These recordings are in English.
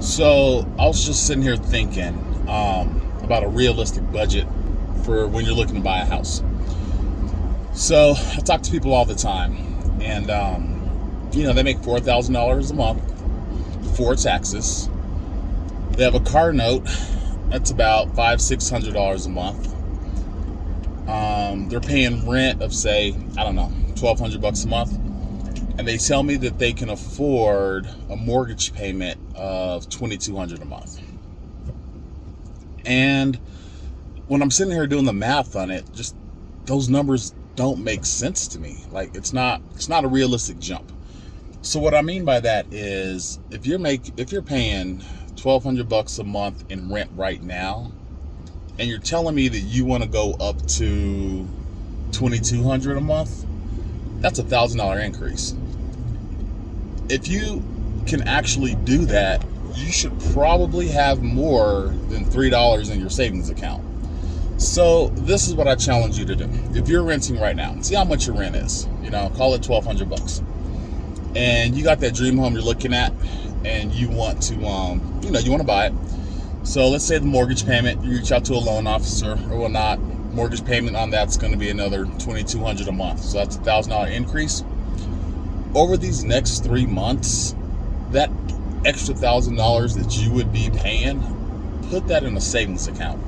So I was just sitting here thinking about a realistic budget for when you're looking to buy a house. So I talk to people all the time, and they make $4,000 a month before taxes. They have a car note that's about $500-600 a month. They're paying rent of, say, I don't know, $1,200 a month, and they tell me that they can afford a mortgage payment of $2,200 a month. And when I'm sitting here doing the math on it, just those numbers don't make sense to me. Like it's not a realistic jump. So what I mean by that is if you're paying $1,200 a month in rent right now, and you're telling me that you want to go up to $2,200 a month, that's $1,000 increase. If you can actually do that, you should probably have more than $3 in your savings account. So this is what I challenge you to do. If you're renting right now, see how much your rent is. Call it $1,200, and you got that dream home you're looking at, and you want to, you want to buy it. So let's say the mortgage payment, you reach out to a loan officer or whatnot. Mortgage payment on that's going to be another $2,200 a month. So that's $1,000 increase. Over these next 3 months, that extra $1,000 that you would be paying, put that in a savings account.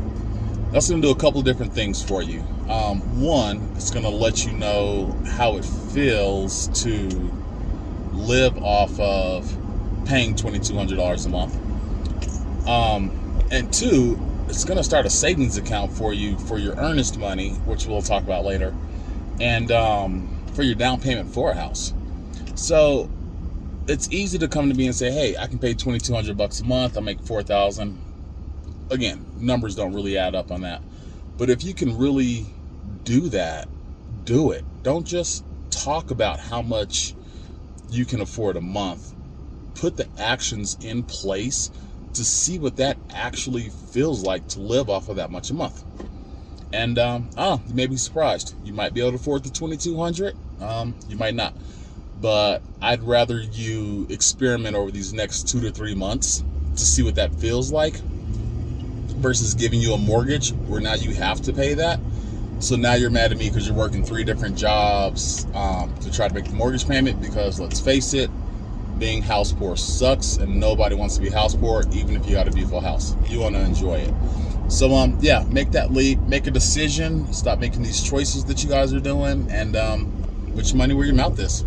That's going to do a couple of different things for you. One, it's going to let you know how it feels to live off of paying $2,200 a month. And two, it's going to start a savings account for you for your earnest money, which we'll talk about later, and for your down payment for a house. So it's easy to come to me and say, hey, I can pay $2,200 a month. I make $4,000. Again, numbers don't really add up on that. But if you can really do that, do it. Don't just talk about how much you can afford a month. Put the actions in place to see what that actually feels like to live off of that much a month. And you may be surprised. You might be able to afford the $2,200. You might not. But I'd rather you experiment over these next 2 to 3 months to see what that feels like versus giving you a mortgage where now you have to pay that. So now you're mad at me because you're working 3 different jobs to try to make the mortgage payment, because let's face it, being house poor sucks, and nobody wants to be house poor, even if you got a beautiful house. You want to enjoy it. So make that leap, make a decision, stop making these choices that you guys are doing, and put your money where your mouth is.